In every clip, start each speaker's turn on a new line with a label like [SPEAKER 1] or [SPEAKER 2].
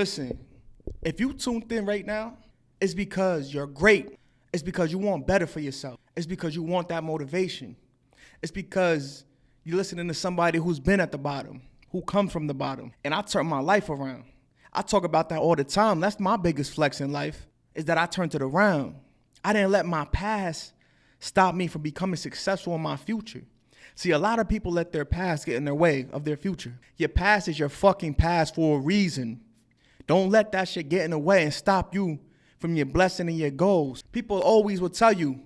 [SPEAKER 1] Listen, if you tuned in right now, it's because you're great. It's because you want better for yourself. It's because you want that motivation. It's because you're listening to somebody who's been at the bottom, who comes from the bottom. And I turned my life around. I talk about that all the time. That's my biggest flex in life, is that I turned it around. I didn't let my past stop me from becoming successful in my future. See, a lot of people let their past get in their way of their future. Your past is your fucking past for a reason. Don't let that shit get in the way and stop you from your blessing and your goals. People always will tell you,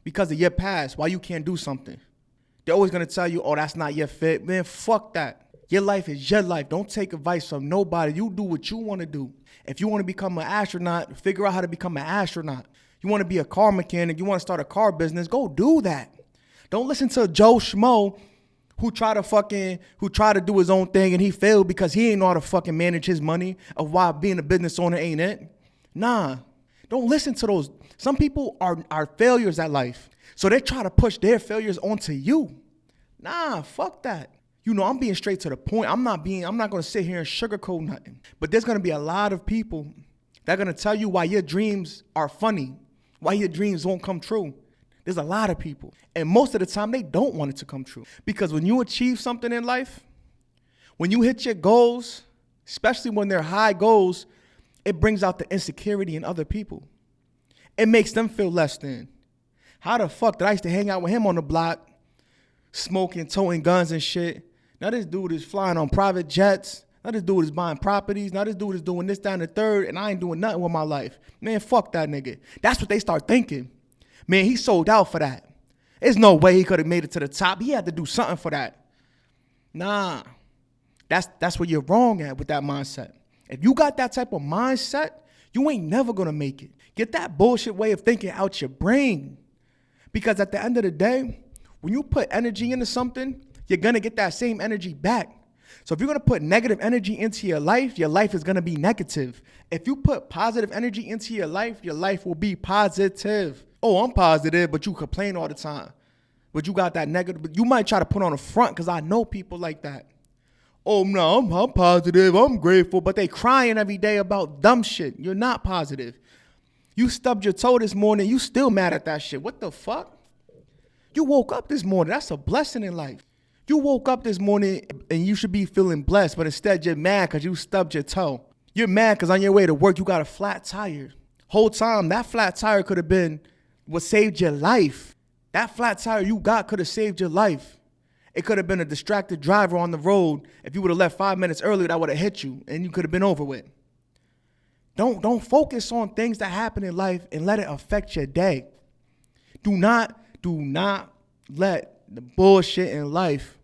[SPEAKER 1] because of your past, why you can't do something. They're always gonna tell you, oh, that's not your fit. Man, fuck that. Your life is your life. Don't take advice from nobody. You do what you wanna do. If you wanna become an astronaut, figure out how to become an astronaut. You wanna be a car mechanic, you wanna start a car business, go do that. Don't listen to Joe Schmo who tried to do his own thing and he failed because he ain't know how to fucking manage his money, of why being a business owner ain't it. Nah, don't listen to those. Some people are failures at life. So they try to push their failures onto you. Nah, fuck that. You know, I'm being straight to the point. I'm not gonna sit here and sugarcoat nothing. But there's gonna be a lot of people that are gonna tell you why your dreams are funny, why your dreams won't come true. There's a lot of people. And most of the time, they don't want it to come true. Because when you achieve something in life, when you hit your goals, especially when they're high goals, it brings out the insecurity in other people. It makes them feel less than. How the fuck did I used to hang out with him on the block, smoking, toting guns and shit? Now this dude is flying on private jets. Now this dude is buying properties. Now this dude is doing this, that, and the third, and I ain't doing nothing with my life. Man, fuck that nigga. That's what they start thinking. Man, he sold out for that. There's no way he could have made it to the top. He had to do something for that. Nah, that's where you're wrong at with that mindset. If you got that type of mindset, you ain't never gonna make it. Get that bullshit way of thinking out your brain. Because at the end of the day, when you put energy into something, you're gonna get that same energy back. So if you're gonna put negative energy into your life is gonna be negative. If you put positive energy into your life will be positive. Oh, I'm positive, but you complain all the time. But you got that negative, but you might try to put on a front, because I know people like that. Oh, no, I'm positive, I'm grateful, but they crying every day about dumb shit. You're not positive. You stubbed your toe this morning, you still mad at that shit. What the fuck? You woke up this morning, that's a blessing in life. You woke up this morning and you should be feeling blessed, but instead you're mad because you stubbed your toe. You're mad because on your way to work, you got a flat tire. Whole time, that flat tire could have been what saved your life. That flat tire you got could have saved your life. It could have been a distracted driver on the road. If you would have left 5 minutes earlier, that would have hit you and you could have been over with. Don't focus on things that happen in life and let it affect your day. Do not let the bullshit in life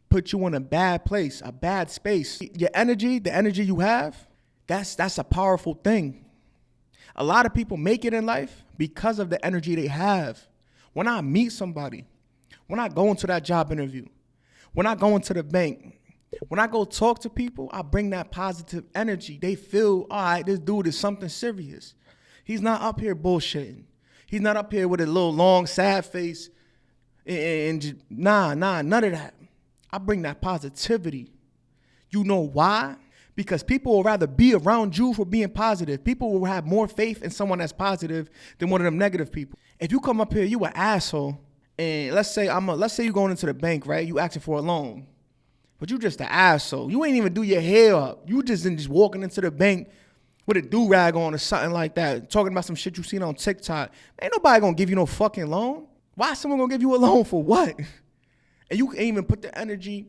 [SPEAKER 1] put you in a bad place, a bad space. Your energy, the energy you have, that's a powerful thing. A lot of people make it in life because of the energy they have. When I meet somebody, when I go into that job interview, when I go into the bank, when I go talk to people, I bring that positive energy. They feel, all right, this dude is something serious. He's not up here bullshitting. He's not up here with a little long, sad face. And just, none of that. I bring that positivity. You know why? Because people will rather be around you for being positive. People will have more faith in someone that's positive than one of them negative people. If you come up here, you an asshole, and let's say you're going into the bank, right? You asking for a loan, but you just an asshole. You ain't even do your hair up. You just walking into the bank with a do-rag on or something like that, talking about some shit you seen on TikTok. Ain't nobody gonna give you no fucking loan. Why is someone gonna give you a loan for what? And you can't even put the energy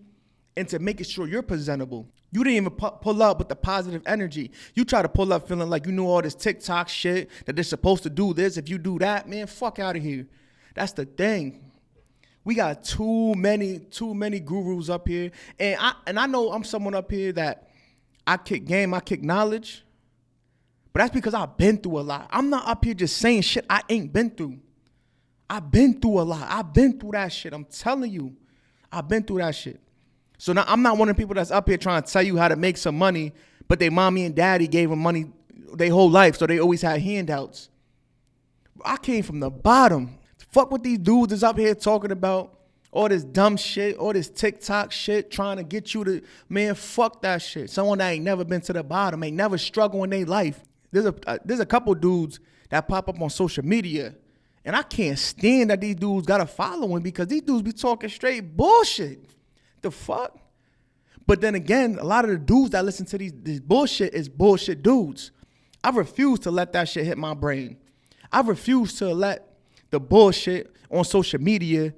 [SPEAKER 1] into making sure you're presentable. You didn't even pull up with the positive energy. You try to pull up feeling like you knew all this TikTok shit, that they're supposed to do this. If you do that, man, fuck out of here. That's the thing. We got too many gurus up here. And I know I'm someone up here that I kick game, I kick knowledge. But that's because I've been through a lot. I'm not up here just saying shit I ain't been through. I've been through a lot. I've been through that shit. I'm telling you. I've been through that shit. So now I'm not one of the people that's up here trying to tell you how to make some money, but they mommy and daddy gave them money their whole life, so they always had handouts. I came from the bottom. Fuck what these dudes is up here talking about. All this dumb shit, all this TikTok shit trying to get you to, man, fuck that shit. Someone that ain't never been to the bottom, ain't never struggled in their life. There's a couple dudes that pop up on social media, and I can't stand that these dudes got a following because these dudes be talking straight bullshit. The fuck? But then again, a lot of the dudes that listen to this bullshit is bullshit dudes. I refuse to let that shit hit my brain. I refuse to let the bullshit on social media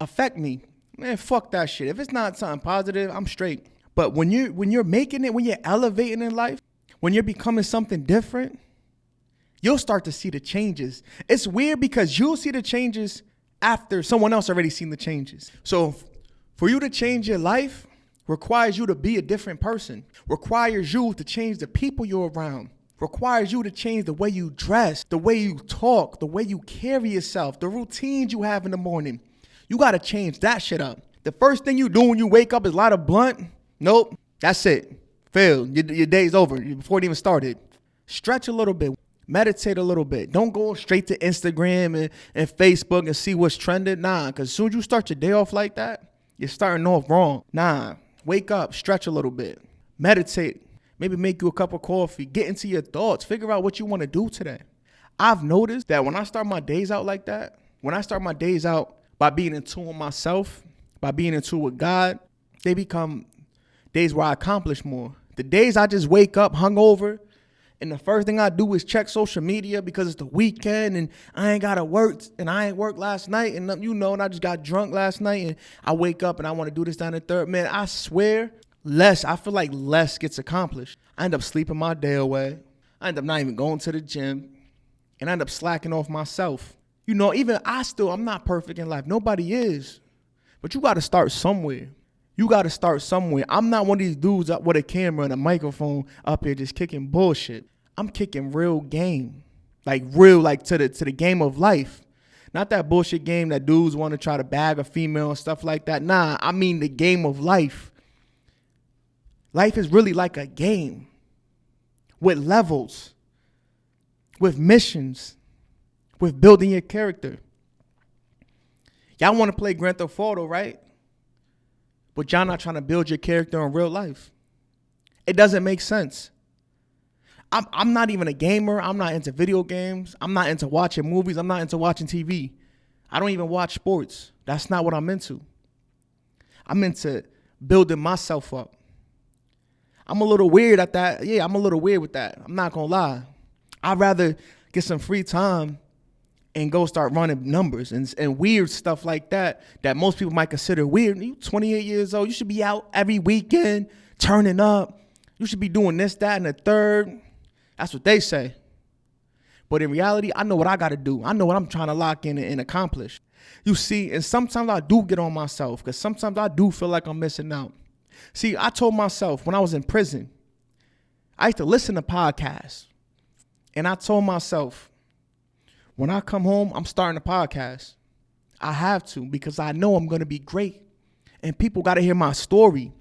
[SPEAKER 1] affect me. Man, fuck that shit. If it's not something positive, I'm straight. But when you're making it, when you're elevating in life, when you're becoming something different, you'll start to see the changes. It's weird because you'll see the changes after someone else already seen the changes. So for you to change your life requires you to be a different person, requires you to change the people you're around, requires you to change the way you dress, the way you talk, the way you carry yourself, the routines you have in the morning. You got to change that shit up. The first thing you do when you wake up is light a blunt. Nope, that's it. Failed. Your day's over before it even started. Stretch a little bit. Meditate a little bit. Don't go straight to Instagram and Facebook and see what's trending. Nah, because as soon as you start your day off like that, you're starting off wrong. Nah, wake up, stretch a little bit. Meditate. Maybe make you a cup of coffee. Get into your thoughts. Figure out what you want to do today. I've noticed that when I start my days out like that, when I start my days out by being in tune with myself, by being in tune with God, they become days where I accomplish more. The days I just wake up hungover and the first thing I do is check social media because it's the weekend and I ain't got to work and I ain't worked last night and and I just got drunk last night and I wake up and I want to do this down the third. Man, I swear I feel like less gets accomplished. I end up sleeping my day away. I end up not even going to the gym and I end up slacking off myself. Even I'm not perfect in life. Nobody is. But you got to start somewhere. I'm not one of these dudes up with a camera and a microphone up here just kicking bullshit. I'm kicking real game. Like to the game of life. Not that bullshit game that dudes want to try to bag a female and stuff like that. Nah, I mean the game of life. Life is really like a game with levels, with missions, with building your character. Y'all want to play Grand Theft Auto, right? But y'all not trying to build your character in real life. It doesn't make sense. I'm not even a gamer. I'm not into video games. I'm not into watching movies. I'm not into watching TV. I don't even watch sports. That's not what I'm into. I'm into building myself up. I'm a little weird at that. Yeah, I'm a little weird with that. I'm not going to lie. I'd rather get some free time and go start running numbers and weird stuff like that most people might consider weird. You 28 years old. You should be out every weekend, turning up. You should be doing this, that, and the third. That's what they say. But in reality, I know what I got to do. I know what I'm trying to lock in and accomplish. You see, and sometimes I do get on myself because sometimes I do feel like I'm missing out. See, I told myself when I was in prison, I used to listen to podcasts. And I told myself, when I come home, I'm starting a podcast. I have to because I know I'm going to be great. And people got to hear my story.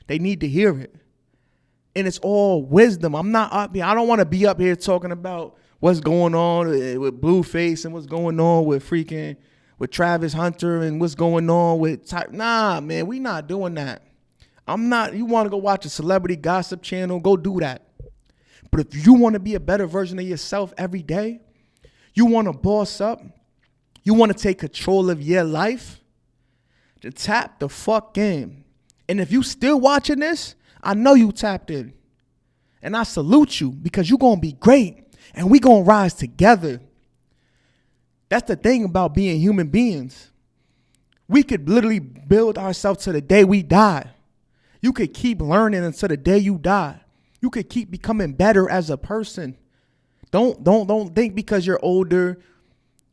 [SPEAKER 1] They need to hear it. And it's all wisdom. I'm not up here. I don't want to be up here talking about what's going on with Blueface and what's going on with Travis Hunter and what's going on with Nah, man, we not doing that. You want to go watch a celebrity gossip channel, go do that. But if you want to be a better version of yourself every day, you want to boss up, you want to take control of your life, then tap the fuck in. And if you still watching this, I know you tapped in. And I salute you because you're going to be great. And we going to rise together. That's the thing about being human beings. We could literally build ourselves to the day we die. You could keep learning until the day you die. You could keep becoming better as a person. Don't think because you're older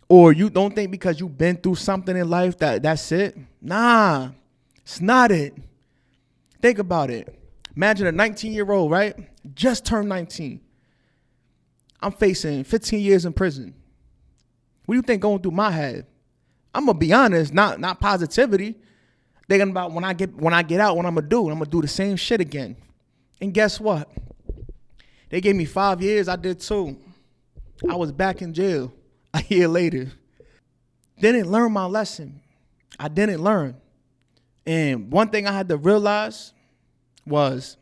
[SPEAKER 1] or you don't think because you've been through something in life that's it. Nah, it's not it. Think about it. Imagine a 19-year-old, right? Just turned 19. I'm facing 15 years in prison. What do you think going through my head? I'm gonna be honest, not positivity. Thinking about when I get out, what I'm gonna do. I'm gonna do the same shit again. And guess what? They gave me 5 years. I did 2. I was back in jail a year later. Didn't learn my lesson. I didn't learn. And one thing I had to realize was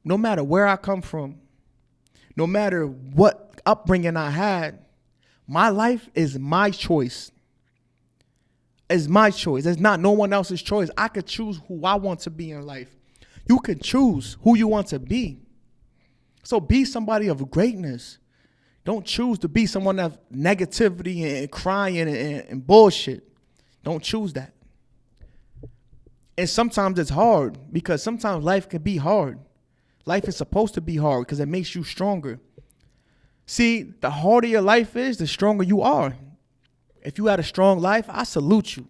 [SPEAKER 1] no matter where I come from, no matter what upbringing I had, my life is my choice. It's my choice. It's not no one else's choice. I could choose who I want to be in life. You can choose who you want to be. So be somebody of greatness. Don't choose to be someone of negativity and crying and bullshit. Don't choose that. And sometimes it's hard because sometimes life can be hard. Life is supposed to be hard because it makes you stronger. See, the harder your life is, the stronger you are. If you had a strong life, I salute you.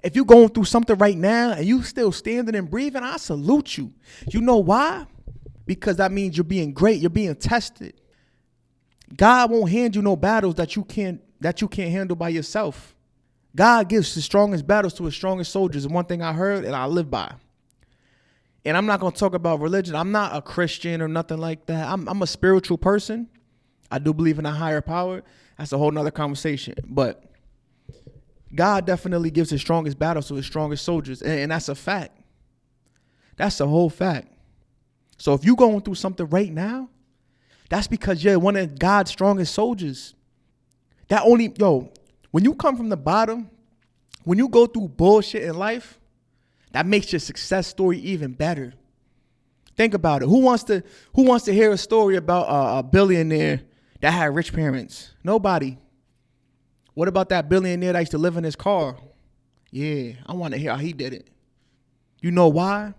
[SPEAKER 1] If you're going through something right now and you still standing and breathing, I salute you. You know why? Because that means you're being great. You're being tested. God won't hand you no battles that you can't handle by yourself. God gives the strongest battles to his strongest soldiers. And one thing I heard and I live by. And I'm not going to talk about religion. I'm not a Christian or nothing like that. I'm a spiritual person. I do believe in a higher power. That's a whole nother conversation. But God definitely gives his strongest battles to his strongest soldiers. And that's a fact. That's a whole fact. So if you're going through something right now, that's because you're one of God's strongest soldiers. When you come from the bottom, when you go through bullshit in life, that makes your success story even better. Think about it. Who wants to hear a story about a billionaire that had rich parents? Nobody. What about that billionaire that used to live in his car? Yeah, I want to hear how he did it. You know why?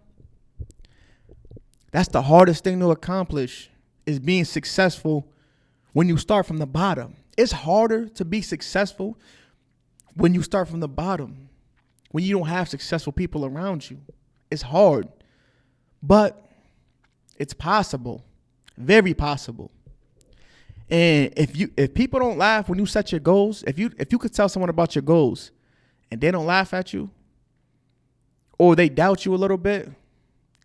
[SPEAKER 1] That's the hardest thing to accomplish, is being successful when you start from the bottom. It's harder to be successful when you start from the bottom, when you don't have successful people around you. It's hard, but it's possible, very possible. And if people don't laugh when you set your goals, if you could tell someone about your goals and they don't laugh at you or they doubt you a little bit,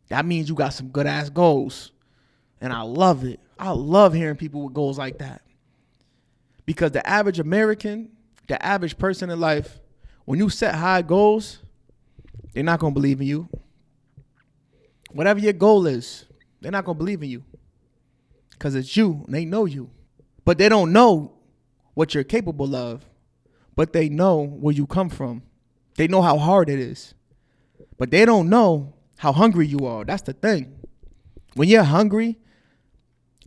[SPEAKER 1] that means you got some good ass goals. And I love it. I love hearing people with goals like that. Because the average American, the average person in life, when you set high goals, they're not going to believe in you. Whatever your goal is, they're not going to believe in you. Because it's you and they know you. But they don't know what you're capable of. But they know where you come from. They know how hard it is. But they don't know how hungry you are. That's the thing. When you're hungry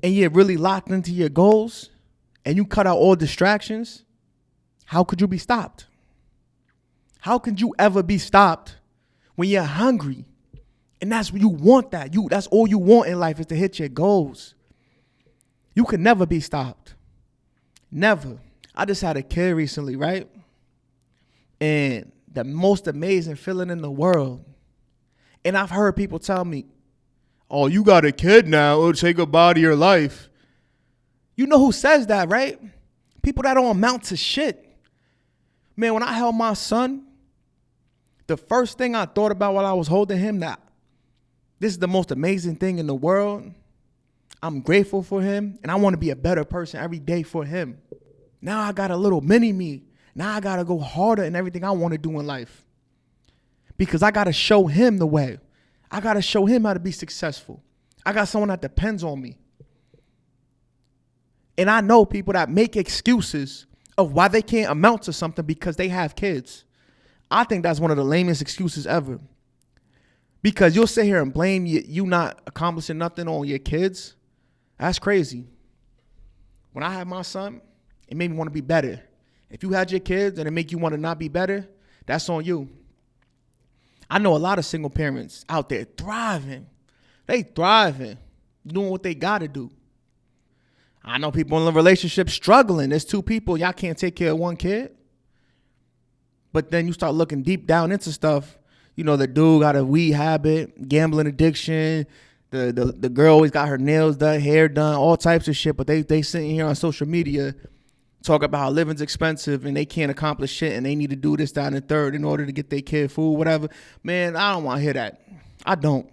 [SPEAKER 1] and you're really locked into your goals and you cut out all distractions, how could you be stopped? How could you ever be stopped when you're hungry? And that's what you want. That's all you want in life, is to hit your goals. You can never be stopped. Never. I just had a kid recently, right? And the most amazing feeling in the world. And I've heard people tell me, oh, you got a kid now, it'll say goodbye to your life. You know who says that, right? People that don't amount to shit. Man, when I held my son, the first thing I thought about while I was holding him, that this is the most amazing thing in the world. I'm grateful for him, and I want to be a better person every day for him. Now I got a little mini me. Now I got to go harder in everything I want to do in life. Because I got to show him the way. I got to show him how to be successful. I got someone that depends on me. And I know people that make excuses of why they can't amount to something because they have kids. I think that's one of the lamest excuses ever. Because you'll sit here and blame you not accomplishing nothing on your kids. That's crazy. When I had my son, it made me want to be better. If you had your kids and it make you want to not be better, that's on you. I know a lot of single parents out there thriving. They thriving, doing what they got to do. I know people in a relationship struggling. There's two people, y'all can't take care of one kid. But then you start looking deep down into stuff. You know, the dude got a weed habit, gambling addiction. The girl always got her nails done, hair done, all types of shit. But they sitting here on social media talk about how living's expensive and they can't accomplish shit and they need to do this, that, and the third in order to get their kid food, whatever. Man, I don't want to hear that. I don't.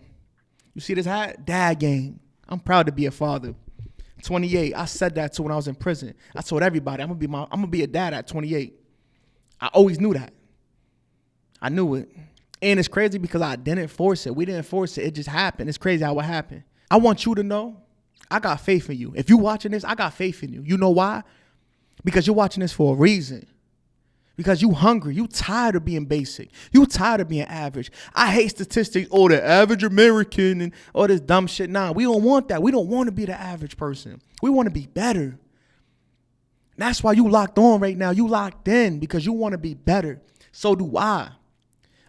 [SPEAKER 1] You see this hat? Dad game. I'm proud to be a father. 28. I said that too when I was in prison. I told everybody I'm gonna be a dad at 28. I always knew that. I knew it. And it's crazy because I didn't force it. We didn't force it. It just happened. It's crazy how it happened. I want you to know, I got faith in you. If you watching this, I got faith in you. You know why? Because you're watching this for a reason. Because you hungry. You tired of being basic. You tired of being average. I hate statistics. Oh, the average American and all this dumb shit. Nah, we don't want that. We don't want to be the average person. We want to be better. That's why you locked on right now. You locked in because you want to be better. So do I.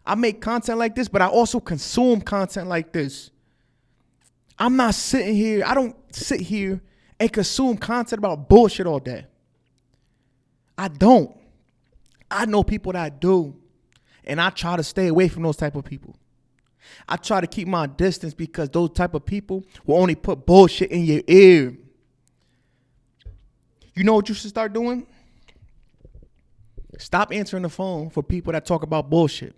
[SPEAKER 1] I make content like this, but I also consume content like this. I'm not sitting here. I don't sit here and consume content about bullshit all day. I don't. I know people that do. And I try to stay away from those type of people. I try to keep my distance because those type of people will only put bullshit in your ear. You know what you should start doing? Stop answering the phone for people that talk about bullshit.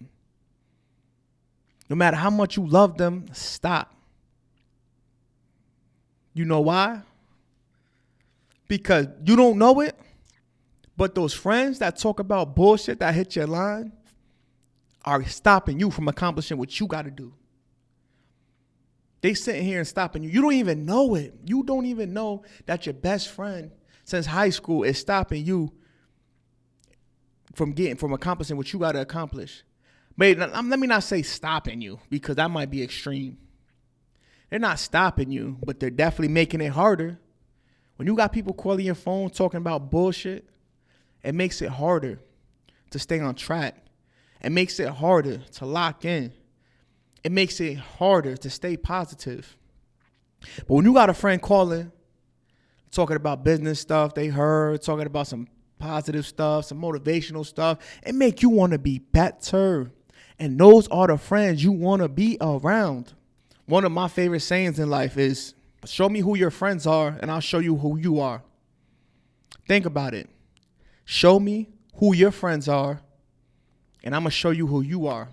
[SPEAKER 1] No matter how much you love them, stop. You know why? Because you don't know it, but those friends that talk about bullshit that hit your line are stopping you from accomplishing what you got to do. They sitting here and stopping you. You don't even know it. You don't even know that your best friend since high school is stopping you from accomplishing what you got to accomplish. But let me not say stopping you because that might be extreme. They're not stopping you, but they're definitely making it harder. When you got people calling your phone talking about bullshit, it makes it harder to stay on track. It makes it harder to lock in. It makes it harder to stay positive. But when you got a friend calling, talking about business stuff they heard, talking about some positive stuff, some motivational stuff, it make you want to be better. And those are the friends you want to be around. One of my favorite sayings in life is, show me who your friends are and I'll show you who you are. Think about it. Show me who your friends are and I'm going to show you who you are.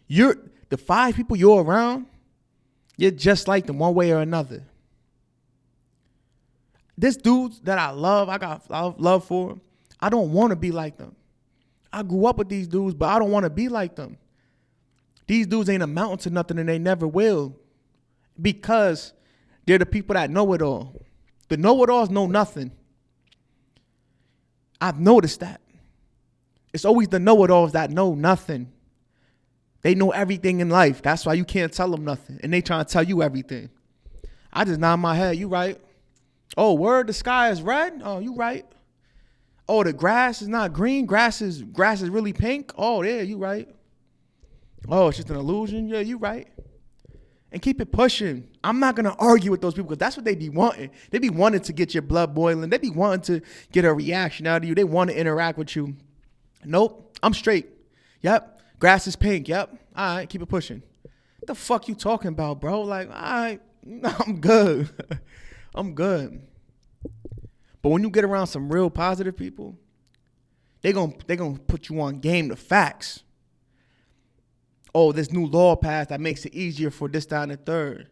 [SPEAKER 1] The 5 people you're around, you're just like them one way or another. This dudes that I love, I got love for, I don't want to be like them. I grew up with these dudes, but I don't want to be like them. These dudes ain't amounting to nothing and they never will because they're the people that know it all. The know-it-alls know nothing. I've noticed that. It's always the know-it-alls that know nothing. They know everything in life. That's why you can't tell them nothing. And they trying to tell you everything. I just nod my head. You right. Oh, word, the sky is red? Oh, you right. Oh, the grass is not green. Grass is really pink. Oh, yeah, you right. Oh, it's just an illusion. Yeah, you right. And keep it pushing. I'm not going to argue with those people because that's what they be wanting. They be wanting to get your blood boiling. They be wanting to get a reaction out of you. They want to interact with you. Nope, I'm straight. Yep, grass is pink. Yep, all right, keep it pushing. What the fuck you talking about, bro? Like, all right, I'm good. I'm good. But when you get around some real positive people, they gonna put you on game, the facts. Oh, this new law passed that makes it easier for this, that, and the third.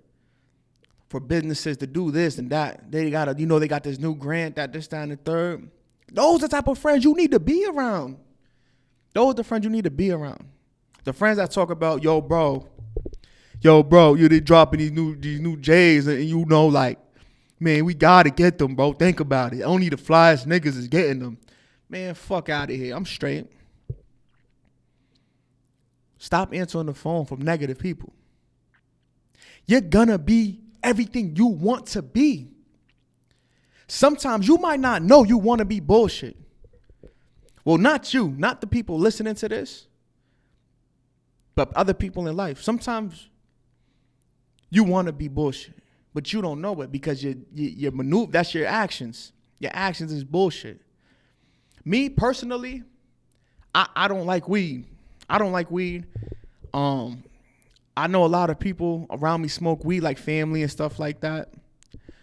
[SPEAKER 1] For businesses to do this and that. They got this new grant, that, this, that, and the third. Those are the type of friends you need to be around. Those are the friends you need to be around. The friends that talk about, yo, bro, you they dropping these new J's and you know, like, man, we gotta get them, bro. Think about it. Only the flyest niggas is getting them. Man, fuck out of here. I'm straight. Stop answering the phone from negative people. You're gonna be everything you want to be. Sometimes you might not know you want to be bullshit. Well, not you, not the people listening to this, but other people in life. Sometimes you want to be bullshit, but you don't know it because your maneuver, that's your actions. Your actions is bullshit. Me personally, I don't like weed. I don't like weed. I know a lot of people around me smoke weed, like family and stuff like that.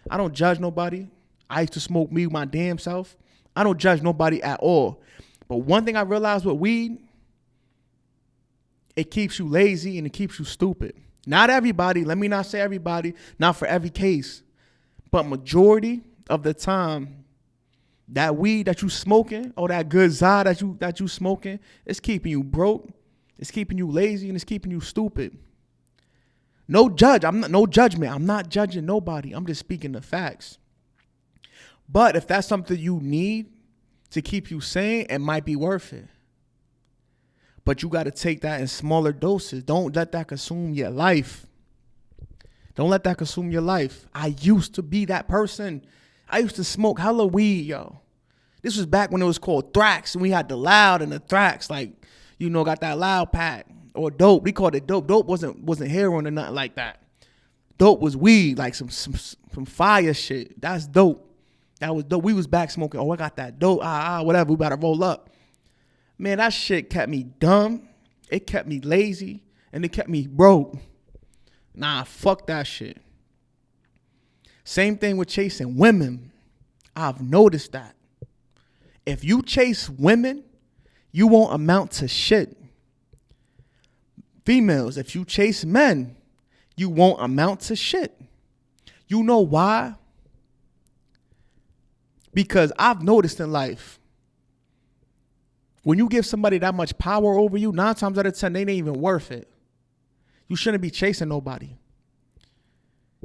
[SPEAKER 1] I don't judge nobody. I used to smoke weed my damn self. I don't judge nobody at all. But one thing I realized with weed, it keeps you lazy and it keeps you stupid. Not everybody, let me not say everybody, not for every case. But majority of the time, That weed that you smoking, or that good za that you smoking, it's keeping you broke, it's keeping you lazy, and it's keeping you stupid. No judgment. I'm not judging nobody. I'm just speaking the facts. But if that's something you need to keep you sane, it might be worth it. But you got to take that in smaller doses. Don't let that consume your life. Don't let that consume your life. I used to be that person. I used to smoke hella weed, yo. This was back when it was called Thrax, and we had the loud and the Thrax, like, got that loud pack. Or dope. We called it dope. Dope wasn't heroin or nothing like that. Dope was weed, like some fire shit. That's dope. That was dope. We was back smoking. Oh, I got that dope. Whatever. We about to roll up. Man, that shit kept me dumb. It kept me lazy. And it kept me broke. Nah, fuck that shit. Same thing with chasing women. I've noticed that. If you chase women, you won't amount to shit. Females, if you chase men, you won't amount to shit. You know why? Because I've noticed in life, when you give somebody that much power over you, 9 times out of 10, they ain't even worth it. You shouldn't be chasing nobody.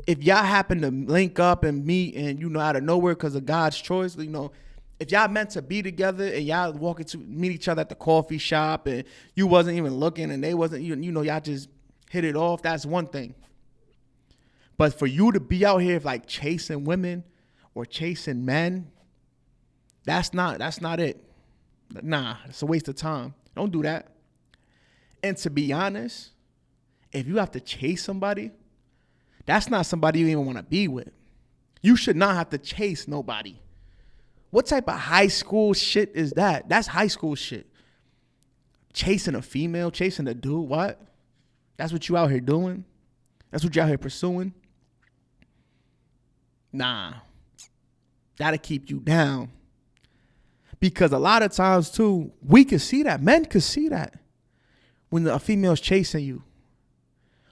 [SPEAKER 1] If y'all happen to link up and meet and, out of nowhere because of God's choice, if y'all meant to be together and y'all meet each other at the coffee shop and you wasn't even looking and they wasn't, y'all just hit it off, that's one thing. But for you to be out here like chasing women or chasing men, that's not it. Nah, it's a waste of time. Don't do that. And to be honest, if you have to chase somebody, that's not somebody you even want to be with. You should not have to chase nobody. What type of high school shit is that? That's high school shit. Chasing a female, chasing a dude, what? That's what you out here doing? That's what you out here pursuing? Nah. That'll keep you down. Because a lot of times, too, we can see that. Men can see that when a female's chasing you.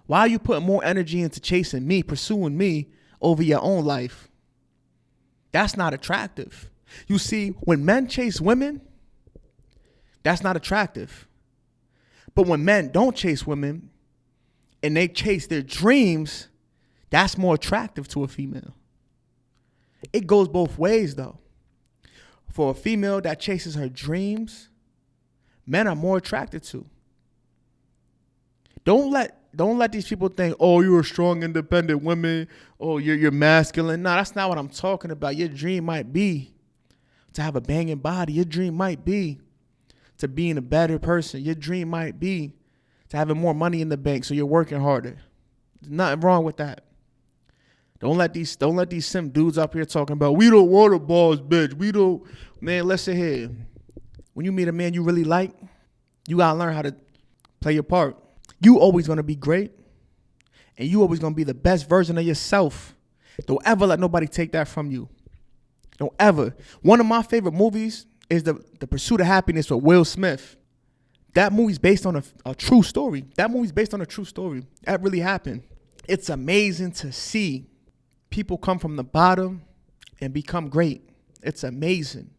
[SPEAKER 1] Why are you putting more energy into chasing me, pursuing me, over your own life? That's not attractive. You see, when men chase women, that's not attractive. But when men don't chase women and they chase their dreams, that's more attractive to a female. It goes both ways, though. For a female that chases her dreams, men are more attracted to. Don't let these people think, oh, you're a strong, independent woman. Oh, you're masculine. No, that's not what I'm talking about. Your dream might be to have a banging body. Your dream might be to being a better person. Your dream might be to having more money in the bank, so you're working harder. There's nothing wrong with that. Don't let these simp dudes up here talking about, we don't want a boss bitch. We don't. Man, listen here. When you meet a man you really like, you gotta learn how to play your part. You always gonna be great, and you always gonna be the best version of yourself. Don't ever let nobody take that from you. Don't ever. One of my favorite movies is the Pursuit of Happiness with Will Smith. That movie's based on a true story. That really happened. It's amazing to see people come from the bottom and become great. It's amazing.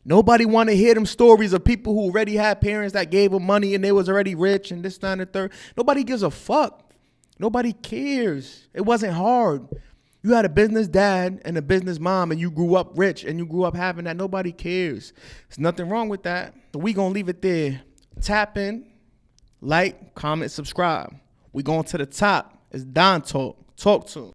[SPEAKER 1] Nobody want to hear them stories of people who already had parents that gave them money and they was already rich and this, that, and the third. Nobody gives a fuck. Nobody cares. It wasn't hard. You had a business dad and a business mom and you grew up rich and you grew up having that. Nobody cares. There's nothing wrong with that. So we going to leave it there. Tap in, like, comment, subscribe. We going to the top. It's Don Talk. Talk to him.